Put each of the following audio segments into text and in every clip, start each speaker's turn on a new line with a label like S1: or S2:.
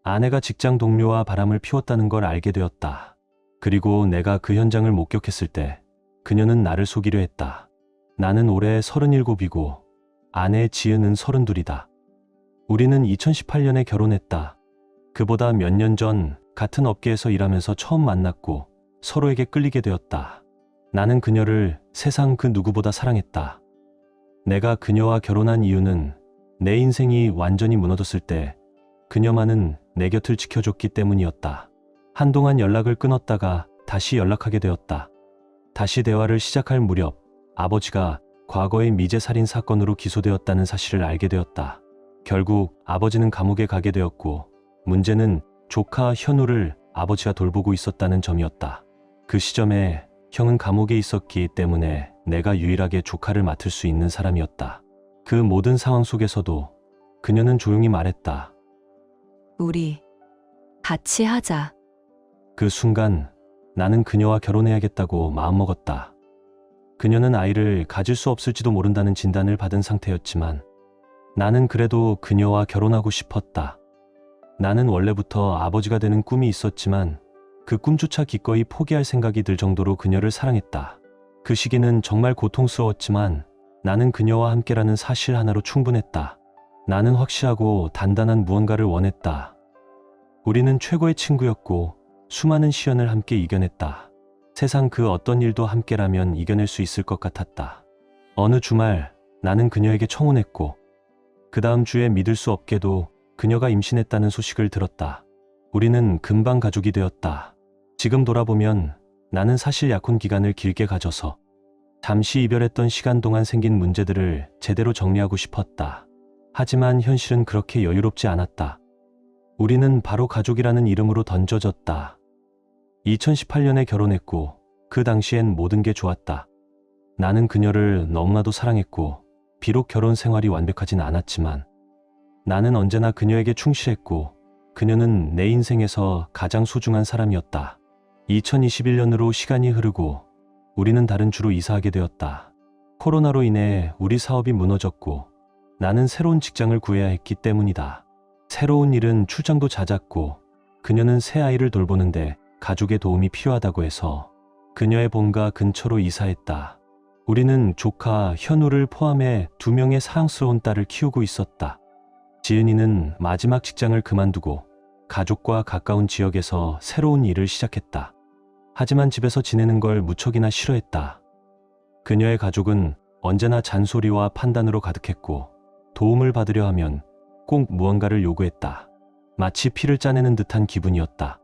S1: 아내가 직장 동료와 바람을 피웠다는 걸 알게 되었다. 그리고 내가 그 현장을 목격했을 때 그녀는 나를 속이려 했다. 나는 올해 37이고 아내 지은은 32이다. 우리는 2018년에 결혼했다. 그보다 몇 년 전 같은 업계에서 일하면서 처음 만났고 서로에게 끌리게 되었다. 나는 그녀를 세상 그 누구보다 사랑했다. 내가 그녀와 결혼한 이유는 내 인생이 완전히 무너졌을 때 그녀만은 내 곁을 지켜줬기 때문이었다. 한동안 연락을 끊었다가 다시 연락하게 되었다. 다시 대화를 시작할 무렵 아버지가 과거의 미제살인 사건으로 기소되었다는 사실을 알게 되었다. 결국 아버지는 감옥에 가게 되었고 문제는 조카 현우를 아버지가 돌보고 있었다는 점이었다. 그 시점에 형은 감옥에 있었기 때문에 내가 유일하게 조카를 맡을 수 있는 사람이었다. 그 모든 상황 속에서도 그녀는 조용히 말했다.
S2: 우리 같이 하자.
S1: 그 순간 나는 그녀와 결혼해야겠다고 마음먹었다. 그녀는 아이를 가질 수 없을지도 모른다는 진단을 받은 상태였지만 나는 그래도 그녀와 결혼하고 싶었다. 나는 원래부터 아버지가 되는 꿈이 있었지만 그 꿈조차 기꺼이 포기할 생각이 들 정도로 그녀를 사랑했다. 그 시기는 정말 고통스러웠지만 나는 그녀와 함께라는 사실 하나로 충분했다. 나는 확실하고 단단한 무언가를 원했다. 우리는 최고의 친구였고 수많은 시련을 함께 이겨냈다. 세상 그 어떤 일도 함께라면 이겨낼 수 있을 것 같았다. 어느 주말 나는 그녀에게 청혼했고 그 다음 주에 믿을 수 없게도 그녀가 임신했다는 소식을 들었다. 우리는 금방 가족이 되었다. 지금 돌아보면 나는 사실 약혼 기간을 길게 가져서 잠시 이별했던 시간 동안 생긴 문제들을 제대로 정리하고 싶었다. 하지만 현실은 그렇게 여유롭지 않았다. 우리는 바로 가족이라는 이름으로 던져졌다. 2018년에 결혼했고 그 당시엔 모든 게 좋았다. 나는 그녀를 너무나도 사랑했고 비록 결혼 생활이 완벽하진 않았지만 나는 언제나 그녀에게 충실했고 그녀는 내 인생에서 가장 소중한 사람이었다. 2021년으로 시간이 흐르고 우리는 다른 주로 이사하게 되었다. 코로나로 인해 우리 사업이 무너졌고 나는 새로운 직장을 구해야 했기 때문이다. 새로운 일은 출장도 잦았고 그녀는 새 아이를 돌보는데 가족의 도움이 필요하다고 해서 그녀의 본가 근처로 이사했다. 우리는 조카 현우를 포함해 2명의 사랑스러운 딸을 키우고 있었다. 지은이는 마지막 직장을 그만두고 가족과 가까운 지역에서 새로운 일을 시작했다. 하지만 집에서 지내는 걸 무척이나 싫어했다. 그녀의 가족은 언제나 잔소리와 판단으로 가득했고 도움을 받으려 하면 꼭 무언가를 요구했다. 마치 피를 짜내는 듯한 기분이었다.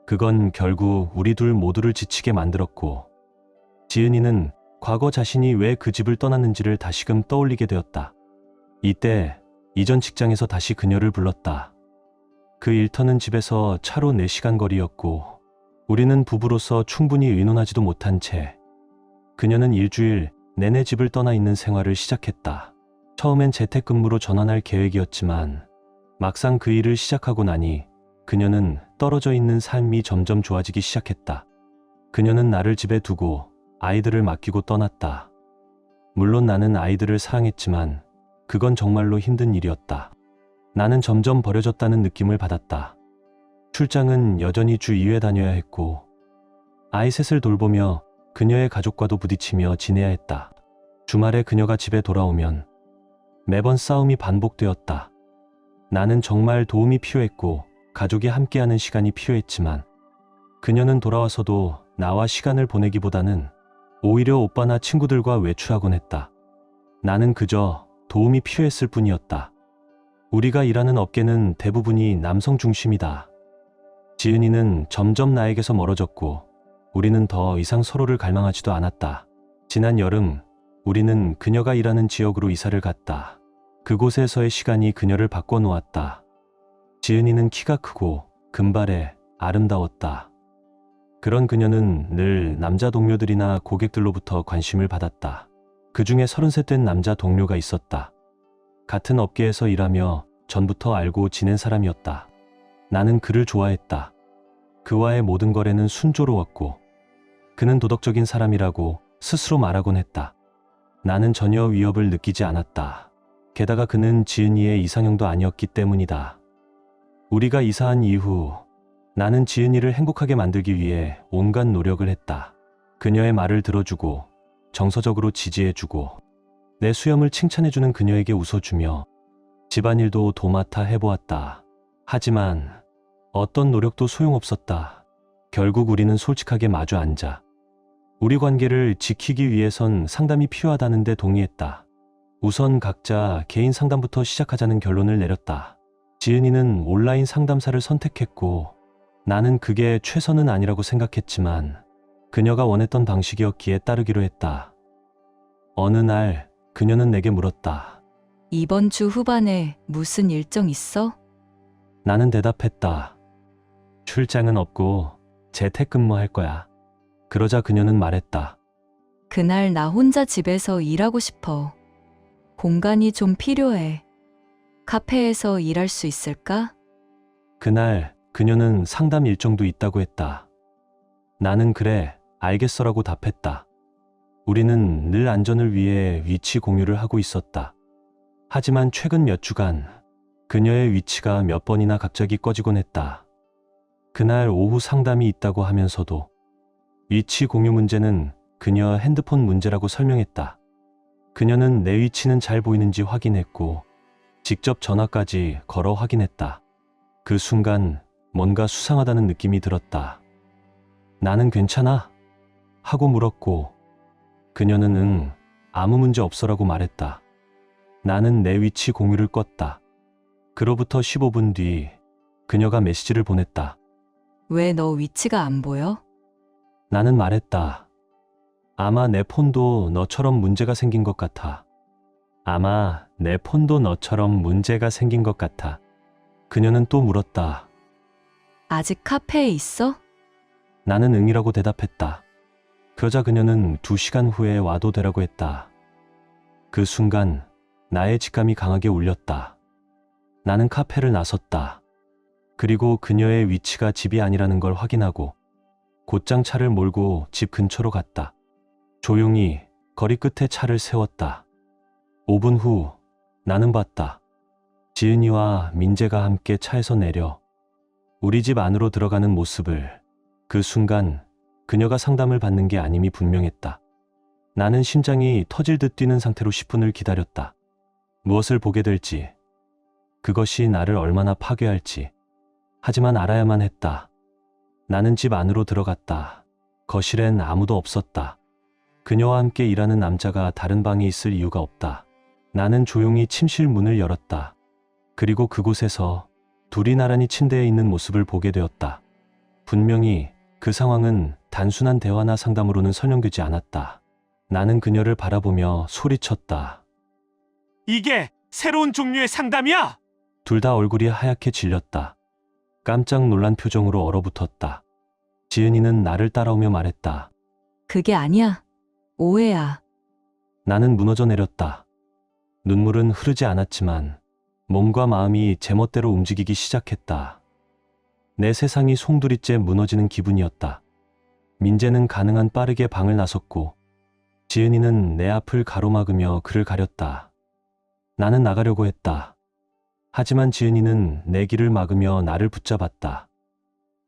S1: 그건 결국 우리 둘 모두를 지치게 만들었고 지은이는 과거 자신이 왜 그 집을 떠났는지를 다시금 떠올리게 되었다. 이때 이전 직장에서 다시 그녀를 불렀다. 그 일터는 집에서 차로 4시간 거리였고 우리는 부부로서 충분히 의논하지도 못한 채 그녀는 일주일 내내 집을 떠나 있는 생활을 시작했다. 처음엔 재택근무로 전환할 계획이었지만 막상 그 일을 시작하고 나니 그녀는 떨어져 있는 삶이 점점 좋아지기 시작했다. 그녀는 나를 집에 두고 아이들을 맡기고 떠났다. 물론 나는 아이들을 사랑했지만 그건 정말로 힘든 일이었다. 나는 점점 버려졌다는 느낌을 받았다. 출장은 여전히 주 2회 다녀야 했고 아이 셋을 돌보며 그녀의 가족과도 부딪히며 지내야 했다. 주말에 그녀가 집에 돌아오면 매번 싸움이 반복되었다. 나는 정말 도움이 필요했고 가족이 함께하는 시간이 필요했지만 그녀는 돌아와서도 나와 시간을 보내기보다는 오히려 오빠나 친구들과 외출하곤 했다. 나는 그저 도움이 필요했을 뿐이었다. 우리가 일하는 업계는 대부분이 남성 중심이다. 지은이는 점점 나에게서 멀어졌고 우리는 더 이상 서로를 갈망하지도 않았다. 지난 여름 우리는 그녀가 일하는 지역으로 이사를 갔다. 그곳에서의 시간이 그녀를 바꿔놓았다. 지은이는 키가 크고 금발에 아름다웠다. 그런 그녀는 늘 남자 동료들이나 고객들로부터 관심을 받았다. 그 중에 33 된 남자 동료가 있었다. 같은 업계에서 일하며 전부터 알고 지낸 사람이었다. 나는 그를 좋아했다. 그와의 모든 거래는 순조로웠고 그는 도덕적인 사람이라고 스스로 말하곤 했다. 나는 전혀 위협을 느끼지 않았다. 게다가 그는 지은이의 이상형도 아니었기 때문이다. 우리가 이사한 이후 나는 지은이를 행복하게 만들기 위해 온갖 노력을 했다. 그녀의 말을 들어주고 정서적으로 지지해주고 내 수염을 칭찬해주는 그녀에게 웃어주며 집안일도 도맡아 해보았다. 하지만 어떤 노력도 소용없었다. 결국 우리는 솔직하게 마주 앉아 우리 관계를 지키기 위해선 상담이 필요하다는데 동의했다. 우선 각자 개인 상담부터 시작하자는 결론을 내렸다. 지은이는 온라인 상담사를 선택했고 나는 그게 최선은 아니라고 생각했지만 그녀가 원했던 방식이었기에 따르기로 했다. 어느 날 그녀는 내게 물었다.
S2: 이번 주 후반에 무슨 일정 있어?
S1: 나는 대답했다. 출장은 없고 재택근무할 거야. 그러자 그녀는 말했다.
S2: 그날 나 혼자 집에서 일하고 싶어. 공간이 좀 필요해. 카페에서 일할 수 있을까?
S1: 그날 그녀는 상담 일정도 있다고 했다. 나는 그래, 알겠어라고 답했다. 우리는 늘 안전을 위해 위치 공유를 하고 있었다. 하지만 최근 몇 주간 그녀의 위치가 몇 번이나 갑자기 꺼지곤 했다. 그날 오후 상담이 있다고 하면서도 위치 공유 문제는 그녀 핸드폰 문제라고 설명했다. 그녀는 내 위치는 잘 보이는지 확인했고 직접 전화까지 걸어 확인했다. 그 순간 뭔가 수상하다는 느낌이 들었다. 나는 괜찮아? 하고 물었고 그녀는 응, 아무 문제 없어라고 말했다. 나는 내 위치 공유를 껐다. 그로부터 15분 뒤 그녀가 메시지를 보냈다.
S2: 왜 너 위치가 안 보여?
S1: 나는 말했다. 아마 내 폰도 너처럼 문제가 생긴 것 같아. 아마 내 폰도 너처럼 문제가 생긴 것 같아. 그녀는 또 물었다.
S2: 아직 카페에 있어?
S1: 나는 응이라고 대답했다. 그러자 그녀는 2시간 후에 와도 되라고 했다. 그 순간 나의 직감이 강하게 울렸다. 나는 카페를 나섰다. 그리고 그녀의 위치가 집이 아니라는 걸 확인하고 곧장 차를 몰고 집 근처로 갔다. 조용히 거리 끝에 차를 세웠다. 5분 후 나는 봤다. 지은이와 민재가 함께 차에서 내려 우리 집 안으로 들어가는 모습을. 그 순간 그녀가 상담을 받는 게 아님이 분명했다. 나는 심장이 터질 듯 뛰는 상태로 10분을 기다렸다. 무엇을 보게 될지, 그것이 나를 얼마나 파괴할지. 하지만 알아야만 했다. 나는 집 안으로 들어갔다. 거실엔 아무도 없었다. 그녀와 함께 일하는 남자가 다른 방에 있을 이유가 없다. 나는 조용히 침실 문을 열었다. 그리고 그곳에서 둘이 나란히 침대에 있는 모습을 보게 되었다. 분명히 그 상황은 단순한 대화나 상담으로는 설명되지 않았다. 나는 그녀를 바라보며 소리쳤다.
S3: 이게 새로운 종류의 상담이야?
S1: 둘 다 얼굴이 하얗게 질렸다. 깜짝 놀란 표정으로 얼어붙었다. 지은이는 나를 따라오며 말했다.
S2: 그게 아니야. 오해야.
S1: 나는 무너져 내렸다. 눈물은 흐르지 않았지만 몸과 마음이 제멋대로 움직이기 시작했다. 내 세상이 송두리째 무너지는 기분이었다. 민재는 가능한 빠르게 방을 나섰고 지은이는 내 앞을 가로막으며 그를 가렸다. 나는 나가려고 했다. 하지만 지은이는 내 길을 막으며 나를 붙잡았다.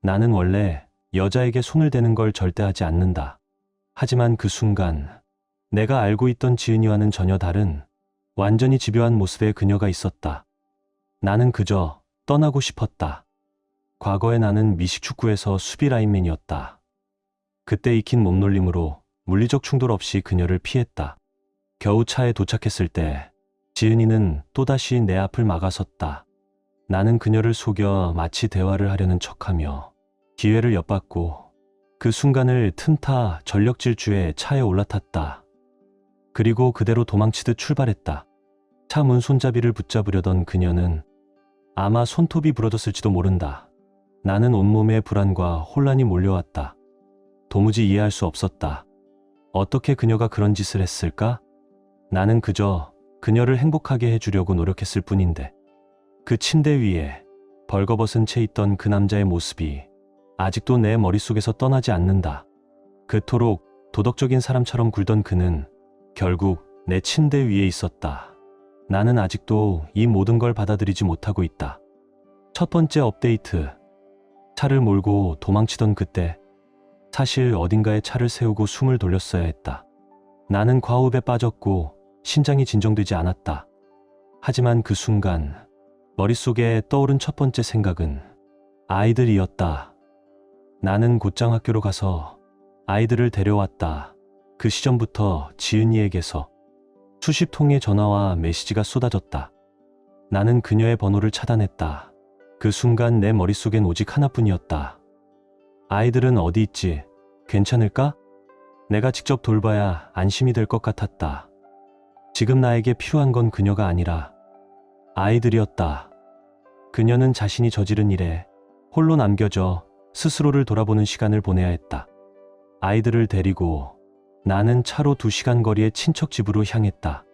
S1: 나는 원래 여자에게 손을 대는 걸 절대 하지 않는다. 하지만 그 순간 내가 알고 있던 지은이와는 전혀 다른 완전히 집요한 모습의 그녀가 있었다. 나는 그저 떠나고 싶었다. 과거의 나는 미식축구에서 수비 라인맨이었다. 그때 익힌 몸놀림으로 물리적 충돌 없이 그녀를 피했다. 겨우 차에 도착했을 때 지은이는 또다시 내 앞을 막아섰다. 나는 그녀를 속여 마치 대화를 하려는 척하며 기회를 엿봤고 그 순간을 틈타 전력 질주해 차에 올라탔다. 그리고 그대로 도망치듯 출발했다. 차 문 손잡이를 붙잡으려던 그녀는 아마 손톱이 부러졌을지도 모른다. 나는 온몸에 불안과 혼란이 몰려왔다. 도무지 이해할 수 없었다. 어떻게 그녀가 그런 짓을 했을까? 나는 그저 그녀를 행복하게 해주려고 노력했을 뿐인데 그 침대 위에 벌거벗은 채 있던 그 남자의 모습이 아직도 내 머릿속에서 떠나지 않는다. 그토록 도덕적인 사람처럼 굴던 그는 결국 내 침대 위에 있었다. 나는 아직도 이 모든 걸 받아들이지 못하고 있다. 첫 번째 업데이트. 차를 몰고 도망치던 그때 사실 어딘가에 차를 세우고 숨을 돌렸어야 했다. 나는 과호흡에 빠졌고 심장이 진정되지 않았다. 하지만 그 순간 머릿속에 떠오른 첫 번째 생각은 아이들이었다. 나는 곧장 학교로 가서 아이들을 데려왔다. 그 시점부터 지은이에게서 수십 통의 전화와 메시지가 쏟아졌다. 나는 그녀의 번호를 차단했다. 그 순간 내 머릿속엔 오직 하나뿐이었다. 아이들은 어디 있지? 괜찮을까? 내가 직접 돌봐야 안심이 될 것 같았다. 지금 나에게 필요한 건 그녀가 아니라 아이들이었다. 그녀는 자신이 저지른 일에 홀로 남겨져 스스로를 돌아보는 시간을 보내야 했다. 아이들을 데리고 나는 차로 2시간 거리의 친척 집으로 향했다.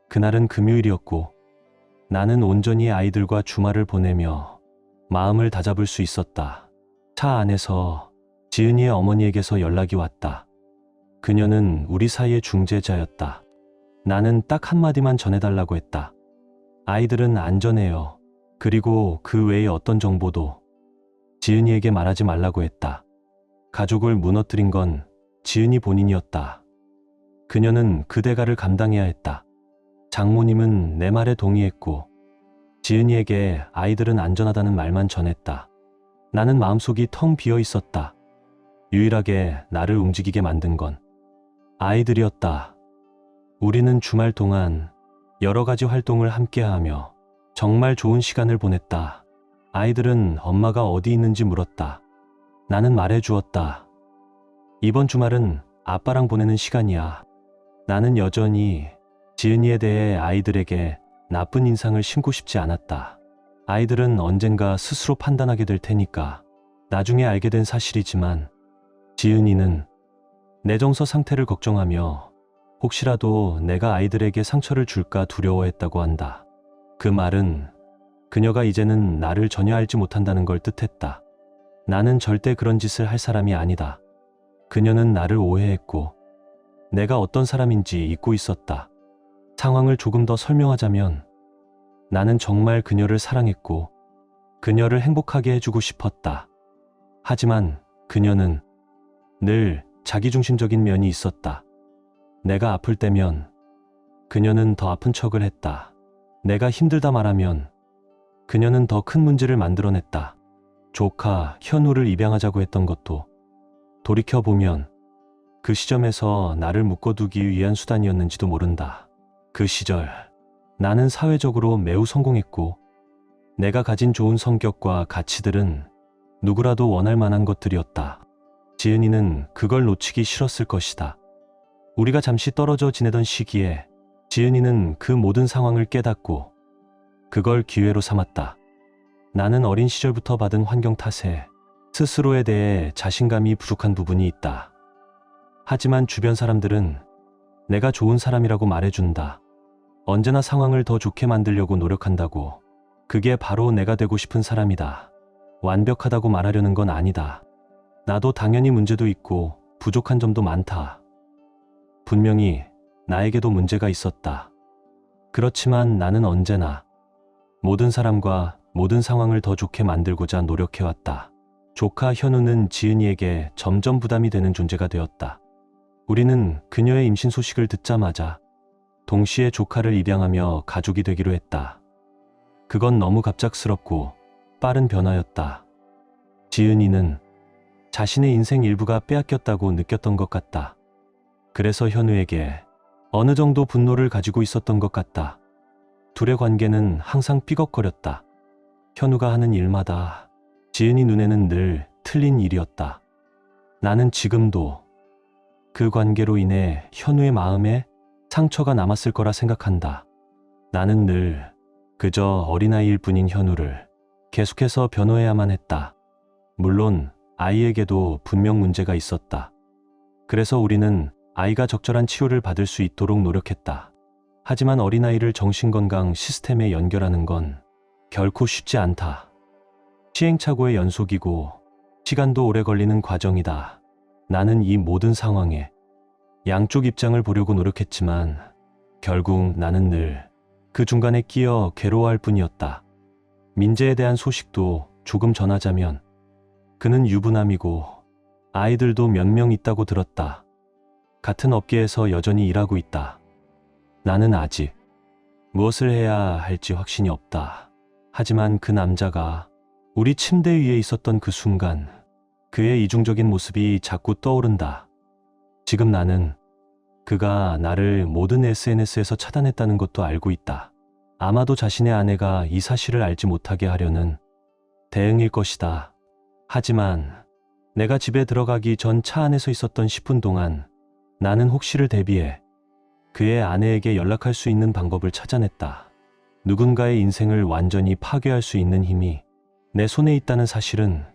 S1: 그날은 금요일이었고 나는 온전히 아이들과 주말을 보내며 마음을 다잡을 수 있었다. 차 안에서 지은이의 어머니에게서 연락이 왔다. 그녀는 우리 사이의 중재자였다. 나는 딱 한마디만 전해달라고 했다. 아이들은 안전해요. 그리고 그 외의 어떤 정보도 지은이에게 말하지 말라고 했다. 가족을 무너뜨린 건 지은이 본인이었다. 그녀는 그 대가를 감당해야 했다. 장모님은 내 말에 동의했고 지은이에게 아이들은 안전하다는 말만 전했다. 나는 마음속이 텅 비어 있었다. 유일하게 나를 움직이게 만든 건 아이들이었다. 우리는 주말 동안 여러 가지 활동을 함께하며 정말 좋은 시간을 보냈다. 아이들은 엄마가 어디 있는지 물었다. 나는 말해주었다. 이번 주말은 아빠랑 보내는 시간이야. 나는 여전히 지은이에 대해 아이들에게 나쁜 인상을 심고 싶지 않았다. 아이들은 언젠가 스스로 판단하게 될 테니까. 나중에 알게 된 사실이지만 지은이는 내 정서 상태를 걱정하며 혹시라도 내가 아이들에게 상처를 줄까 두려워했다고 한다. 그 말은 그녀가 이제는 나를 전혀 알지 못한다는 걸 뜻했다. 나는 절대 그런 짓을 할 사람이 아니다. 그녀는 나를 오해했고 내가 어떤 사람인지 잊고 있었다. 상황을 조금 더 설명하자면 나는 정말 그녀를 사랑했고 그녀를 행복하게 해주고 싶었다. 하지만 그녀는 늘 자기중심적인 면이 있었다. 내가 아플 때면 그녀는 더 아픈 척을 했다. 내가 힘들다 말하면 그녀는 더 큰 문제를 만들어냈다. 조카 현우를 입양하자고 했던 것도 돌이켜보면 그 시점에서 나를 묶어두기 위한 수단이었는지도 모른다. 그 시절 나는 사회적으로 매우 성공했고 내가 가진 좋은 성격과 가치들은 누구라도 원할 만한 것들이었다. 지은이는 그걸 놓치기 싫었을 것이다. 우리가 잠시 떨어져 지내던 시기에 지은이는 그 모든 상황을 깨닫고 그걸 기회로 삼았다. 나는 어린 시절부터 받은 환경 탓에 스스로에 대해 자신감이 부족한 부분이 있다. 하지만 주변 사람들은 내가 좋은 사람이라고 말해준다. 언제나 상황을 더 좋게 만들려고 노력한다고. 그게 바로 내가 되고 싶은 사람이다. 완벽하다고 말하려는 건 아니다. 나도 당연히 문제도 있고 부족한 점도 많다. 분명히 나에게도 문제가 있었다. 그렇지만 나는 언제나 모든 사람과 모든 상황을 더 좋게 만들고자 노력해왔다. 조카 현우는 지은이에게 점점 부담이 되는 존재가 되었다. 우리는 그녀의 임신 소식을 듣자마자 동시에 조카를 입양하며 가족이 되기로 했다. 그건 너무 갑작스럽고 빠른 변화였다. 지은이는 자신의 인생 일부가 빼앗겼다고 느꼈던 것 같다. 그래서 현우에게 어느 정도 분노를 가지고 있었던 것 같다. 둘의 관계는 항상 삐걱거렸다. 현우가 하는 일마다 지은이 눈에는 늘 틀린 일이었다. 나는 지금도 그 관계로 인해 현우의 마음에 상처가 남았을 거라 생각한다. 나는 늘 그저 어린아이일 뿐인 현우를 계속해서 변호해야만 했다. 물론 아이에게도 분명 문제가 있었다. 그래서 우리는 아이가 적절한 치료를 받을 수 있도록 노력했다. 하지만 어린아이를 정신건강 시스템에 연결하는 건 결코 쉽지 않다. 시행착오의 연속이고 시간도 오래 걸리는 과정이다. 나는 이 모든 상황에 양쪽 입장을 보려고 노력했지만 결국 나는 늘 그 중간에 끼어 괴로워할 뿐이었다. 민재에 대한 소식도 조금 전하자면 그는 유부남이고 아이들도 몇 명 있다고 들었다. 같은 업계에서 여전히 일하고 있다. 나는 아직 무엇을 해야 할지 확신이 없다. 하지만 그 남자가 우리 침대 위에 있었던 그 순간 그의 이중적인 모습이 자꾸 떠오른다. 지금 나는 그가 나를 모든 SNS에서 차단했다는 것도 알고 있다. 아마도 자신의 아내가 이 사실을 알지 못하게 하려는 대응일 것이다. 하지만 내가 집에 들어가기 전 차 안에서 있었던 10분 동안 나는 혹시를 대비해 그의 아내에게 연락할 수 있는 방법을 찾아냈다. 누군가의 인생을 완전히 파괴할 수 있는 힘이 내 손에 있다는 사실은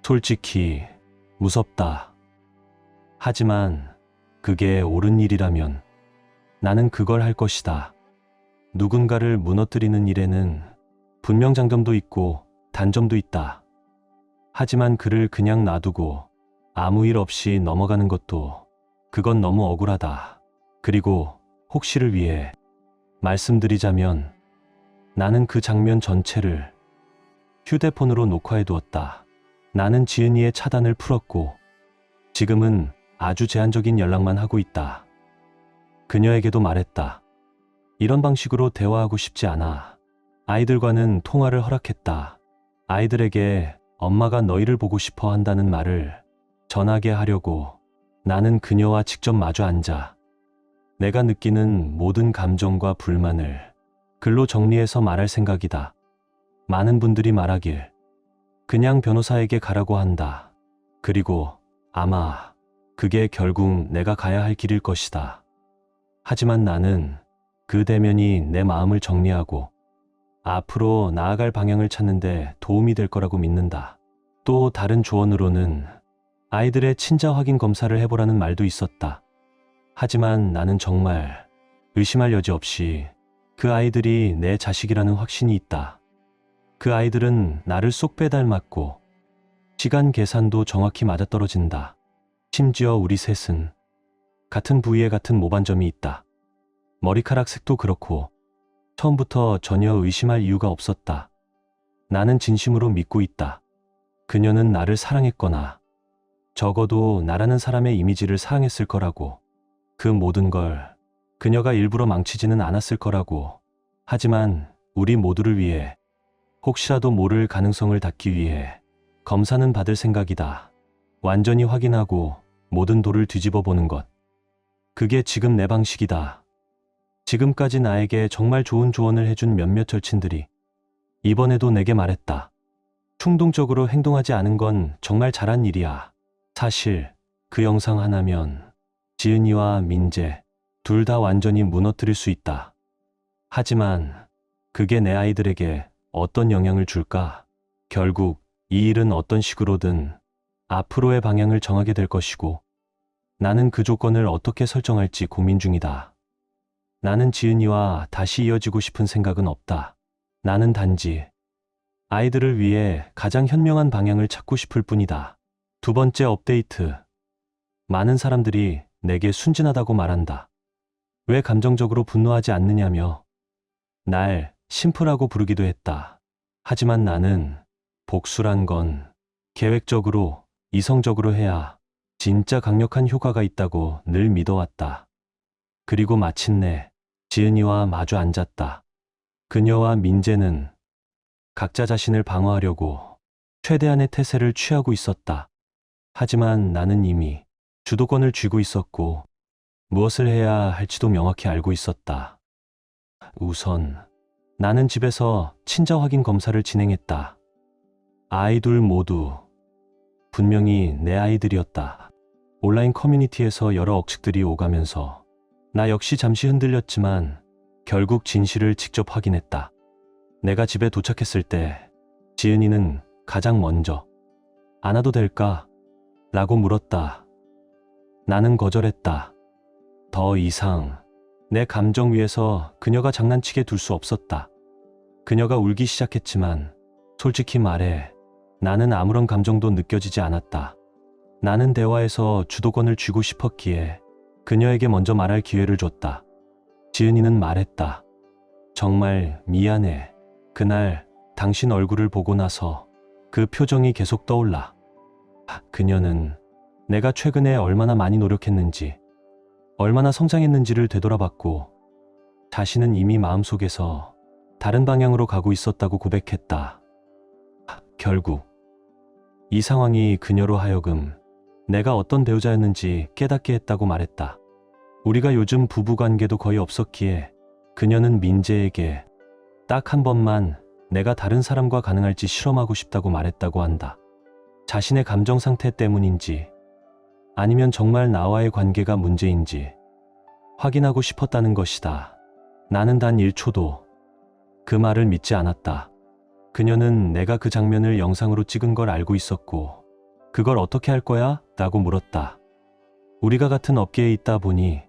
S1: 솔직히 무섭다. 하지만 그게 옳은 일이라면 나는 그걸 할 것이다. 누군가를 무너뜨리는 일에는 분명 장점도 있고 단점도 있다. 하지만 그를 그냥 놔두고 아무 일 없이 넘어가는 것도 그건 너무 억울하다. 그리고 혹시를 위해 말씀드리자면 나는 그 장면 전체를 휴대폰으로 녹화해 두었다. 나는 지은이의 차단을 풀었고 지금은 아주 제한적인 연락만 하고 있다. 그녀에게도 말했다. 이런 방식으로 대화하고 싶지 않아. 아이들과는 통화를 허락했다. 아이들에게 엄마가 너희를 보고 싶어 한다는 말을 전하게 하려고 나는 그녀와 직접 마주 앉아 내가 느끼는 모든 감정과 불만을 글로 정리해서 말할 생각이다. 많은 분들이 말하길 그냥 변호사에게 가라고 한다. 그리고 아마 그게 결국 내가 가야 할 길일 것이다. 하지만 나는 그 대면이 내 마음을 정리하고 앞으로 나아갈 방향을 찾는데 도움이 될 거라고 믿는다. 또 다른 조언으로는 아이들의 친자 확인 검사를 해보라는 말도 있었다. 하지만 나는 정말 의심할 여지 없이 그 아이들이 내 자식이라는 확신이 있다. 그 아이들은 나를 쏙 빼닮았고 시간 계산도 정확히 맞아떨어진다. 심지어 우리 셋은 같은 부위에 같은 모반점이 있다. 머리카락 색도 그렇고 처음부터 전혀 의심할 이유가 없었다. 나는 진심으로 믿고 있다. 그녀는 나를 사랑했거나 적어도 나라는 사람의 이미지를 사랑했을 거라고. 그 모든 걸 그녀가 일부러 망치지는 않았을 거라고. 하지만 우리 모두를 위해 혹시라도 모를 가능성을 닫기 위해 검사는 받을 생각이다. 완전히 확인하고 모든 돌을 뒤집어 보는 것. 그게 지금 내 방식이다. 지금까지 나에게 정말 좋은 조언을 해준 몇몇 절친들이 이번에도 내게 말했다. 충동적으로 행동하지 않은 건 정말 잘한 일이야. 사실 그 영상 하나면 지은이와 민재 둘 다 완전히 무너뜨릴 수 있다. 하지만 그게 내 아이들에게 어떤 영향을 줄까? 결국 이 일은 어떤 식으로든 앞으로의 방향을 정하게 될 것이고 나는 그 조건을 어떻게 설정할지 고민 중이다. 나는 지은이와 다시 이어지고 싶은 생각은 없다. 나는 단지 아이들을 위해 가장 현명한 방향을 찾고 싶을 뿐이다. 두 번째 업데이트. 많은 사람들이 내게 순진하다고 말한다. 왜 감정적으로 분노하지 않느냐며 날 심플하고 부르기도 했다. 하지만 나는 복수란 건 계획적으로 이성적으로 해야 진짜 강력한 효과가 있다고 늘 믿어왔다. 그리고 마침내 지은이와 마주 앉았다. 그녀와 민재는 각자 자신을 방어하려고 최대한의 태세를 취하고 있었다. 하지만 나는 이미 주도권을 쥐고 있었고 무엇을 해야 할지도 명확히 알고 있었다. 우선 나는 집에서 친자 확인 검사를 진행했다. 아이들 모두 분명히 내 아이들이었다. 온라인 커뮤니티에서 여러 억측들이 오가면서 나 역시 잠시 흔들렸지만 결국 진실을 직접 확인했다. 내가 집에 도착했을 때 지은이는 가장 먼저 안 와도 될까? 라고 물었다. 나는 거절했다. 더 이상 내 감정 위에서 그녀가 장난치게 둘 수 없었다. 그녀가 울기 시작했지만 솔직히 말해 나는 아무런 감정도 느껴지지 않았다. 나는 대화에서 주도권을 쥐고 싶었기에 그녀에게 먼저 말할 기회를 줬다. 지은이는 말했다. 정말 미안해. 그날 당신 얼굴을 보고 나서 그 표정이 계속 떠올라. 그녀는 내가 최근에 얼마나 많이 노력했는지, 얼마나 성장했는지를 되돌아봤고, 자신은 이미 마음속에서 다른 방향으로 가고 있었다고 고백했다. 결국 이 상황이 그녀로 하여금 내가 어떤 배우자였는지 깨닫게 했다고 말했다. 우리가 요즘 부부관계도 거의 없었기에 그녀는 민재에게 딱 한 번만 내가 다른 사람과 가능할지 실험하고 싶다고 말했다고 한다. 자신의 감정 상태 때문인지 아니면 정말 나와의 관계가 문제인지 확인하고 싶었다는 것이다. 나는 단 1초도 그 말을 믿지 않았다. 그녀는 내가 그 장면을 영상으로 찍은 걸 알고 있었고, 그걸 어떻게 할 거야? 라고 물었다. 우리가 같은 업계에 있다 보니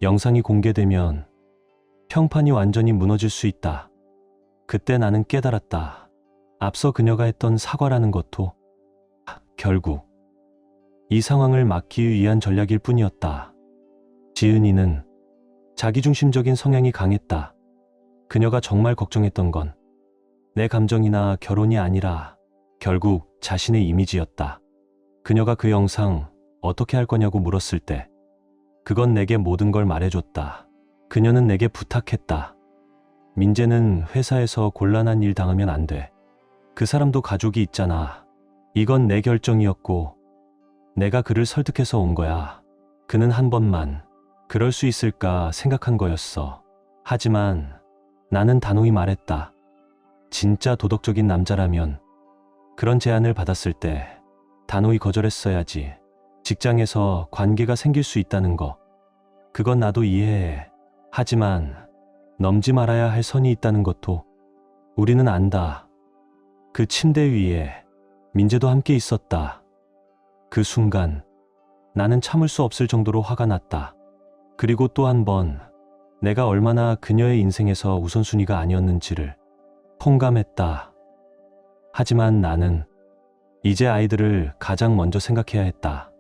S1: 영상이 공개되면 평판이 완전히 무너질 수 있다. 그때 나는 깨달았다. 앞서 그녀가 했던 사과라는 것도 결국 이 상황을 막기 위한 전략일 뿐이었다. 지은이는 자기중심적인 성향이 강했다. 그녀가 정말 걱정했던 건 내 감정이나 결혼이 아니라 결국 자신의 이미지였다. 그녀가 그 영상 어떻게 할 거냐고 물었을 때 그건 내게 모든 걸 말해줬다. 그녀는 내게 부탁했다. 민재는 회사에서 곤란한 일 당하면 안 돼. 그 사람도 가족이 있잖아. 이건 내 결정이었고 내가 그를 설득해서 온 거야. 그는 한 번만 그럴 수 있을까 생각한 거였어. 하지만 나는 단호히 말했다. 진짜 도덕적인 남자라면 그런 제안을 받았을 때 단호히 거절했어야지. 직장에서 관계가 생길 수 있다는 거, 그건 나도 이해해. 하지만 넘지 말아야 할 선이 있다는 것도 우리는 안다. 그 침대 위에 민재도 함께 있었다. 그 순간 나는 참을 수 없을 정도로 화가 났다. 그리고 또 한 번 내가 얼마나 그녀의 인생에서 우선순위가 아니었는지를 통감했다. 하지만 나는 이제 아이들을 가장 먼저 생각해야 했다.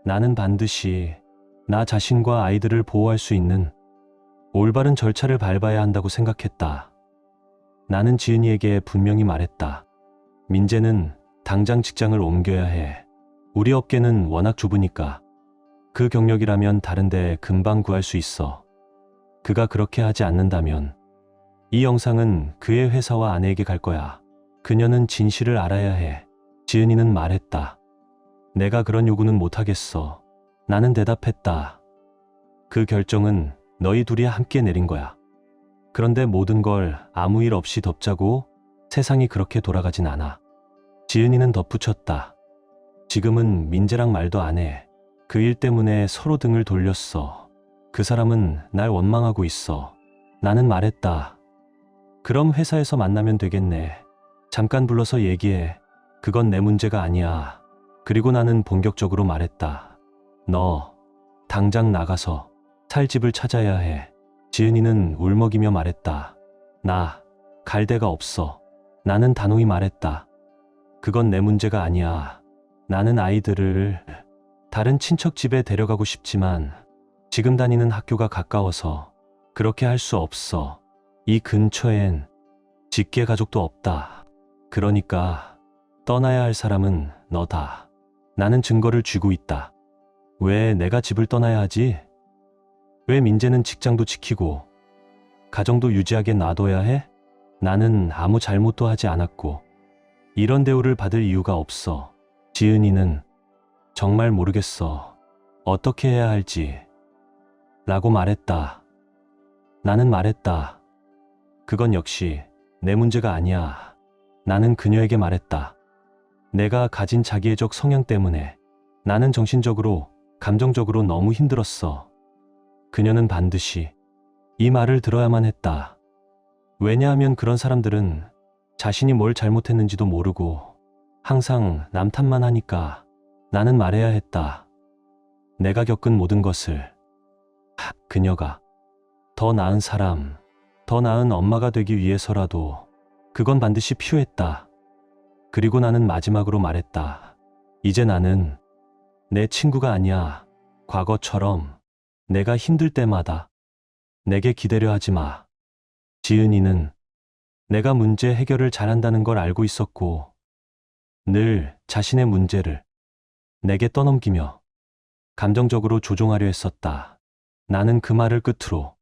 S1: 나는 반드시 나 자신과 아이들을 보호할 수 있는 올바른 절차를 밟아야 한다고 생각했다. 나는 지은이에게 분명히 말했다. 민재는 당장 직장을 옮겨야 해. 우리 업계는 워낙 좁으니까. 그 경력이라면 다른 데 금방 구할 수 있어. 그가 그렇게 하지 않는다면 이 영상은 그의 회사와 아내에게 갈 거야. 그녀는 진실을 알아야 해. 지은이는 말했다. 내가 그런 요구는 못하겠어. 나는 대답했다. 그 결정은 너희 둘이 함께 내린 거야. 그런데 모든 걸 아무 일 없이 덮자고 세상이 그렇게 돌아가진 않아. 지은이는 덧붙였다. 지금은 민재랑 말도 안 해. 그 일 때문에 서로 등을 돌렸어. 그 사람은 날 원망하고 있어. 나는 말했다. 그럼 회사에서 만나면 되겠네. 잠깐 불러서 얘기해. 그건 내 문제가 아니야. 그리고 나는 본격적으로 말했다. 너 당장 나가서 살 집을 찾아야 해. 지은이는 울먹이며 말했다. 나 갈 데가 없어. 나는 단호히 말했다. 그건 내 문제가 아니야. 나는 아이들을 다른 친척 집에 데려가고 싶지만 지금 다니는 학교가 가까워서 그렇게 할 수 없어. 이 근처엔 직계 가족도 없다. 그러니까 떠나야 할 사람은 너다. 나는 증거를 쥐고 있다. 왜 내가 집을 떠나야 하지? 왜 민재는 직장도 지키고 가정도 유지하게 놔둬야 해? 나는 아무 잘못도 하지 않았고 이런 대우를 받을 이유가 없어. 지은이는 정말 모르겠어. 어떻게 해야 할지. 라고 말했다. 나는 말했다. 그건 역시 내 문제가 아니야. 나는 그녀에게 말했다. 내가 가진 자기애적 성향 때문에 나는 정신적으로, 감정적으로 너무 힘들었어. 그녀는 반드시 이 말을 들어야만 했다. 왜냐하면 그런 사람들은 자신이 뭘 잘못했는지도 모르고 항상 남 탓만 하니까 나는 말해야 했다. 내가 겪은 모든 것을. 그녀가 더 나은 사람, 더 나은 엄마가 되기 위해서라도 그건 반드시 필요했다. 그리고 나는 마지막으로 말했다. 이제 나는 내 친구가 아니야. 과거처럼 내가 힘들 때마다 내게 기대려 하지 마. 지은이는 내가 문제 해결을 잘한다는 걸 알고 있었고, 늘 자신의 문제를 내게 떠넘기며 감정적으로 조종하려 했었다. 나는 그 말을 끝으로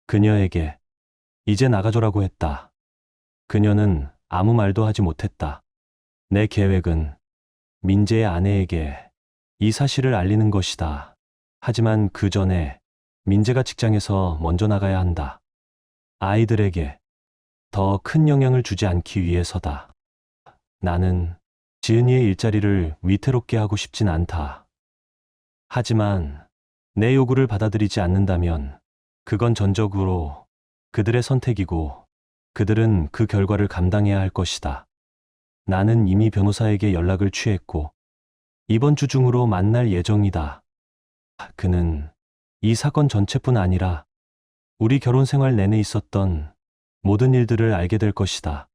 S1: 그녀에게 이제 나가줘라고 했다. 그녀는 아무 말도 하지 못했다. 내 계획은 민재의 아내에게 이 사실을 알리는 것이다. 하지만 그 전에 민재가 직장에서 먼저 나가야 한다. 아이들에게 더 큰 영향을 주지 않기 위해서다. 나는 지은이의 일자리를 위태롭게 하고 싶진 않다. 하지만 내 요구를 받아들이지 않는다면 그건 전적으로 그들의 선택이고 그들은 그 결과를 감당해야 할 것이다. 나는 이미 변호사에게 연락을 취했고 이번 주 중으로 만날 예정이다. 그는 이 사건 전체뿐 아니라 우리 결혼 생활 내내 있었던 모든 일들을 알게 될 것이다.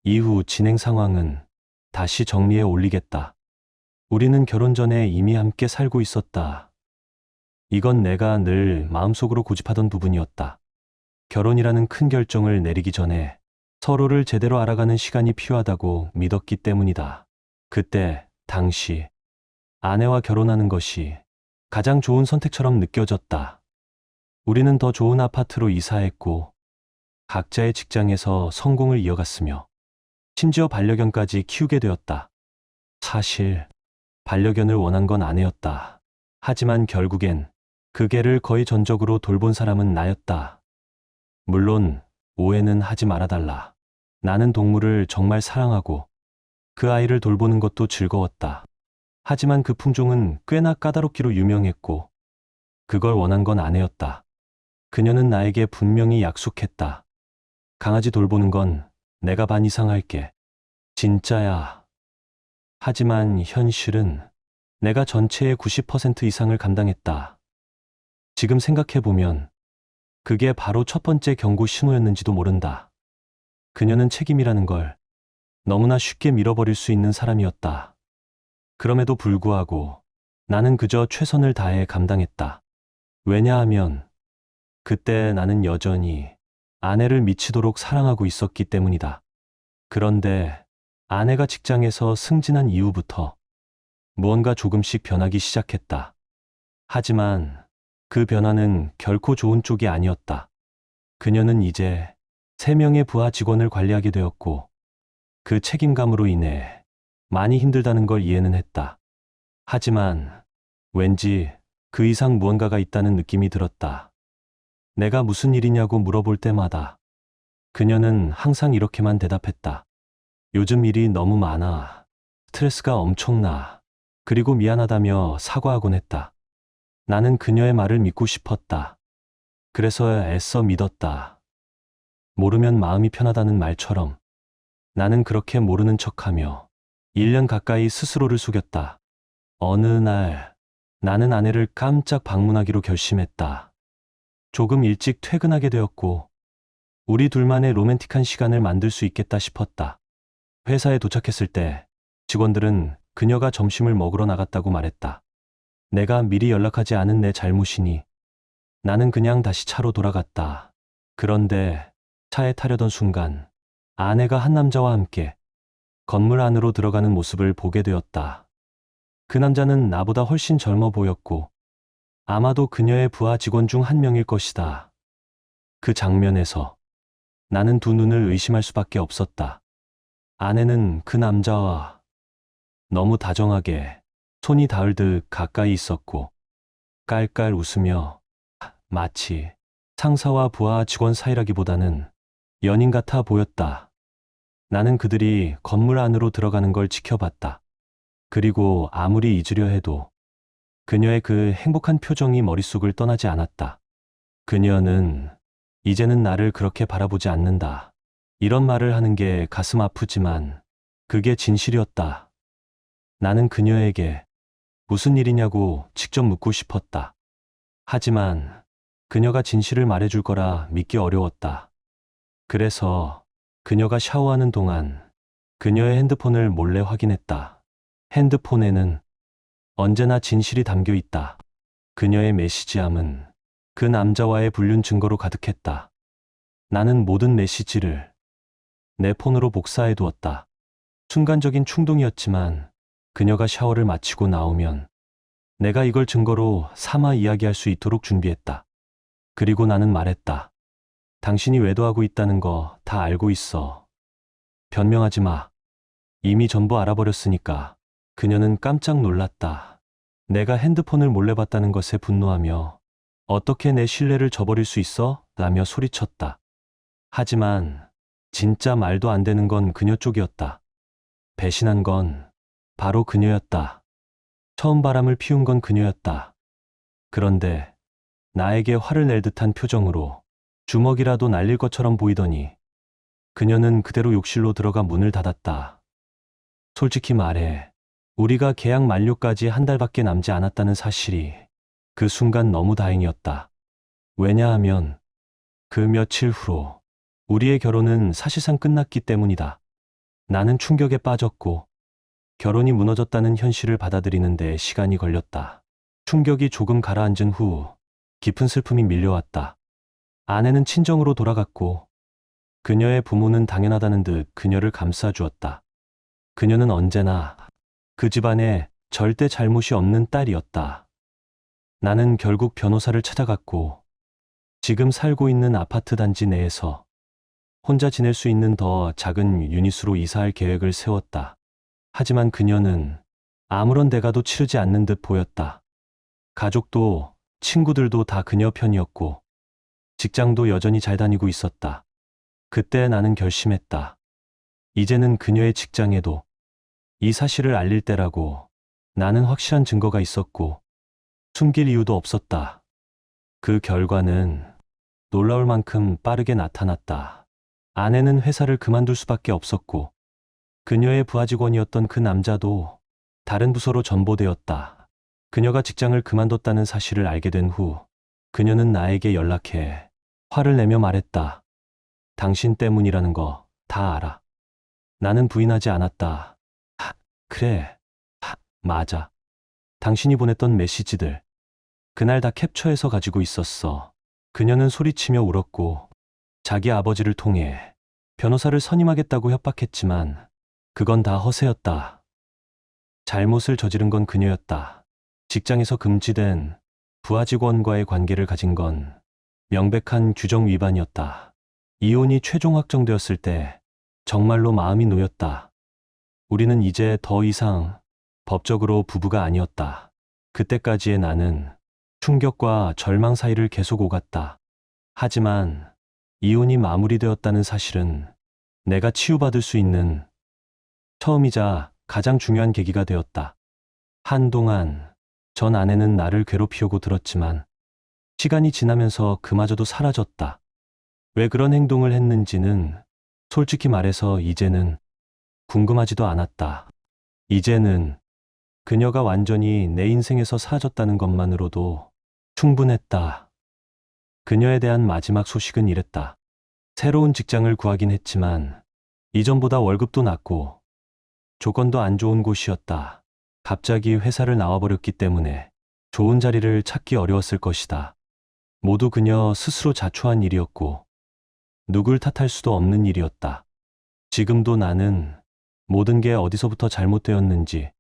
S1: 이후 진행 상황은 다시 정리해 올리겠다. 우리는 결혼 전에 이미 함께 살고 있었다. 이건 내가 늘 마음속으로 고집하던 부분이었다. 결혼이라는 큰 결정을 내리기 전에 서로를 제대로 알아가는 시간이 필요하다고 믿었기 때문이다. 그때 당시 아내와 결혼하는 것이 가장 좋은 선택처럼 느껴졌다. 우리는 더 좋은 아파트로 이사했고 각자의 직장에서 성공을 이어갔으며 심지어 반려견까지 키우게 되었다. 사실 반려견을 원한 건 아내였다. 하지만 결국엔 그 개를 거의 전적으로 돌본 사람은 나였다. 물론 오해는 하지 말아달라. 나는 동물을 정말 사랑하고 그 아이를 돌보는 것도 즐거웠다. 하지만 그 품종은 꽤나 까다롭기로 유명했고 그걸 원한 건 아내였다. 그녀는 나에게 분명히 약속했다. 강아지 돌보는 건 내가 반 이상 할게. 진짜야. 하지만 현실은 내가 전체의 90% 이상을 감당했다. 지금 생각해보면 그게 바로 첫 번째 경고 신호였는지도 모른다. 그녀는 책임이라는 걸 너무나 쉽게 밀어버릴 수 있는 사람이었다. 그럼에도 불구하고 나는 그저 최선을 다해 감당했다. 왜냐하면 그때 나는 여전히 아내를 미치도록 사랑하고 있었기 때문이다. 그런데 아내가 직장에서 승진한 이후부터 무언가 조금씩 변하기 시작했다. 하지만 그 변화는 결코 좋은 쪽이 아니었다. 그녀는 이제 3명의 부하 직원을 관리하게 되었고 그 책임감으로 인해 많이 힘들다는 걸 이해는 했다. 하지만 왠지 그 이상 무언가가 있다는 느낌이 들었다. 내가 무슨 일이냐고 물어볼 때마다 그녀는 항상 이렇게만 대답했다. 요즘 일이 너무 많아. 스트레스가 엄청나. 그리고 미안하다며 사과하곤 했다. 나는 그녀의 말을 믿고 싶었다. 그래서 애써 믿었다. 모르면 마음이 편하다는 말처럼 나는 그렇게 모르는 척하며 1년 가까이 스스로를 속였다. 어느 날 나는 아내를 깜짝 방문하기로 결심했다. 조금 일찍 퇴근하게 되었고 우리 둘만의 로맨틱한 시간을 만들 수 있겠다 싶었다. 회사에 도착했을 때 직원들은 그녀가 점심을 먹으러 나갔다고 말했다. 내가 미리 연락하지 않은 내 잘못이니 나는 그냥 다시 차로 돌아갔다. 그런데 차에 타려던 순간 아내가 한 남자와 함께 건물 안으로 들어가는 모습을 보게 되었다. 그 남자는 나보다 훨씬 젊어 보였고 아마도 그녀의 부하 직원 중 한 명일 것이다. 그 장면에서 나는 두 눈을 의심할 수밖에 없었다. 아내는 그 남자와 너무 다정하게 손이 닿을 듯 가까이 있었고 깔깔 웃으며 마치 상사와 부하 직원 사이라기보다는 연인 같아 보였다. 나는 그들이 건물 안으로 들어가는 걸 지켜봤다. 그리고 아무리 잊으려 해도 그녀의 그 행복한 표정이 머릿속을 떠나지 않았다. 그녀는 이제는 나를 그렇게 바라보지 않는다. 이런 말을 하는 게 가슴 아프지만 그게 진실이었다. 나는 그녀에게 무슨 일이냐고 직접 묻고 싶었다. 하지만 그녀가 진실을 말해줄 거라 믿기 어려웠다. 그래서 그녀가 샤워하는 동안 그녀의 핸드폰을 몰래 확인했다. 핸드폰에는 언제나 진실이 담겨 있다. 그녀의 메시지함은 그 남자와의 불륜 증거로 가득했다. 나는 모든 메시지를 내 폰으로 복사해 두었다. 순간적인 충동이었지만 그녀가 샤워를 마치고 나오면 내가 이걸 증거로 삼아 이야기할 수 있도록 준비했다. 그리고 나는 말했다. 당신이 외도하고 있다는 거 다 알고 있어. 변명하지 마. 이미 전부 알아버렸으니까. 그녀는 깜짝 놀랐다. 내가 핸드폰을 몰래 봤다는 것에 분노하며 어떻게 내 신뢰를 저버릴 수 있어? 라며 소리쳤다. 하지만 진짜 말도 안 되는 건 그녀 쪽이었다. 배신한 건 바로 그녀였다. 처음 바람을 피운 건 그녀였다. 그런데 나에게 화를 낼 듯한 표정으로 주먹이라도 날릴 것처럼 보이더니 그녀는 그대로 욕실로 들어가 문을 닫았다. 솔직히 말해, 우리가 계약 만료까지 한 달밖에 남지 않았다는 사실이 그 순간 너무 다행이었다. 왜냐하면 그 며칠 후로 우리의 결혼은 사실상 끝났기 때문이다. 나는 충격에 빠졌고 결혼이 무너졌다는 현실을 받아들이는 데 시간이 걸렸다. 충격이 조금 가라앉은 후 깊은 슬픔이 밀려왔다. 아내는 친정으로 돌아갔고 그녀의 부모는 당연하다는 듯 그녀를 감싸주었다. 그녀는 언제나 그 집안에 절대 잘못이 없는 딸이었다. 나는 결국 변호사를 찾아갔고 지금 살고 있는 아파트 단지 내에서 혼자 지낼 수 있는 더 작은 유닛으로 이사할 계획을 세웠다. 하지만 그녀는 아무런 대가도 치르지 않는 듯 보였다. 가족도 친구들도 다 그녀 편이었고 직장도 여전히 잘 다니고 있었다. 그때 나는 결심했다. 이제는 그녀의 직장에도 이 사실을 알릴 때라고. 나는 확실한 증거가 있었고 숨길 이유도 없었다. 그 결과는 놀라울 만큼 빠르게 나타났다. 아내는 회사를 그만둘 수밖에 없었고 그녀의 부하 직원이었던 그 남자도 다른 부서로 전보되었다. 그녀가 직장을 그만뒀다는 사실을 알게 된 후 그녀는 나에게 연락해 화를 내며 말했다. 당신 때문이라는 거 다 알아. 나는 부인하지 않았다. 그래. 맞아. 당신이 보냈던 메시지들 그날 다 캡처해서 가지고 있었어. 그녀는 소리치며 울었고 자기 아버지를 통해 변호사를 선임하겠다고 협박했지만 그건 다 허세였다. 잘못을 저지른 건 그녀였다. 직장에서 금지된 부하 직원과의 관계를 가진 건 명백한 규정 위반이었다. 이혼이 최종 확정되었을 때 정말로 마음이 놓였다. 우리는 이제 더 이상 법적으로 부부가 아니었다. 그때까지의 나는 충격과 절망 사이를 계속 오갔다. 하지만 이혼이 마무리되었다는 사실은 내가 치유받을 수 있는 처음이자 가장 중요한 계기가 되었다. 한동안 전 아내는 나를 괴롭히려고 들었지만 시간이 지나면서 그마저도 사라졌다. 왜 그런 행동을 했는지는 솔직히 말해서 이제는 궁금하지도 않았다. 이제는 그녀가 완전히 내 인생에서 사라졌다는 것만으로도 충분했다. 그녀에 대한 마지막 소식은 이랬다. 새로운 직장을 구하긴 했지만 이전보다 월급도 낮고 조건도 안 좋은 곳이었다. 갑자기 회사를 나와버렸기 때문에 좋은 자리를 찾기 어려웠을 것이다. 모두 그녀 스스로 자초한 일이었고 누굴 탓할 수도 없는 일이었다. 지금도 나는 모든 게 어디서부터 잘못되었는지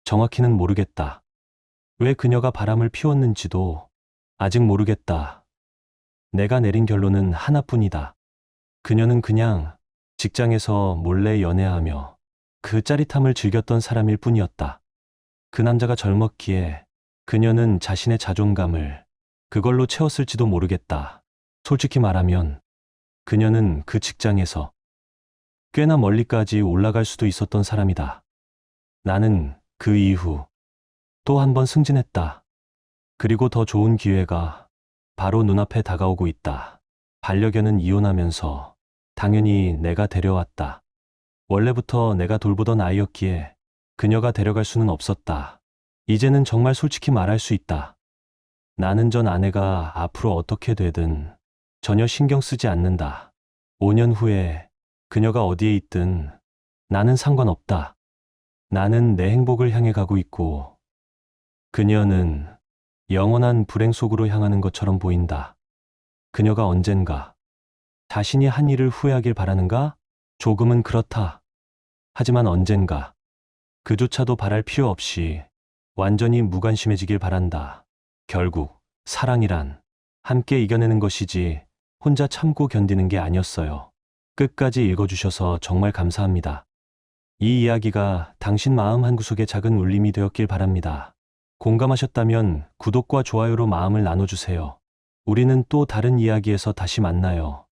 S1: 정확히는 모르겠다. 왜 그녀가 바람을 피웠는지도 아직 모르겠다. 내가 내린 결론은 하나뿐이다. 그녀는 그냥 직장에서 몰래 연애하며 그 짜릿함을 즐겼던 사람일 뿐이었다. 그 남자가 젊었기에 그녀는 자신의 자존감을 그걸로 채웠을지도 모르겠다. 솔직히 말하면 그녀는 그 직장에서 꽤나 멀리까지 올라갈 수도 있었던 사람이다. 나는 그 이후 또 한 번 승진했다. 그리고 더 좋은 기회가 바로 눈앞에 다가오고 있다. 반려견은 이혼하면서 당연히 내가 데려왔다. 원래부터 내가 돌보던 아이였기에 그녀가 데려갈 수는 없었다. 이제는 정말 솔직히 말할 수 있다. 나는 전 아내가 앞으로 어떻게 되든 전혀 신경 쓰지 않는다. 5년 후에 그녀가 어디에 있든 나는 상관없다. 나는 내 행복을 향해 가고 있고 그녀는 영원한 불행 속으로 향하는 것처럼 보인다. 그녀가 언젠가 자신이 한 일을 후회하길 바라는가? 조금은 그렇다. 하지만 언젠가 그조차도 바랄 필요 없이 완전히 무관심해지길 바란다. 결국 사랑이란 함께 이겨내는 것이지 혼자 참고 견디는 게 아니었어요. 끝까지 읽어주셔서 정말 감사합니다. 이 이야기가 당신 마음 한구석에 작은 울림이 되었길 바랍니다. 공감하셨다면 구독과 좋아요로 마음을 나눠주세요. 우리는 또 다른 이야기에서 다시 만나요.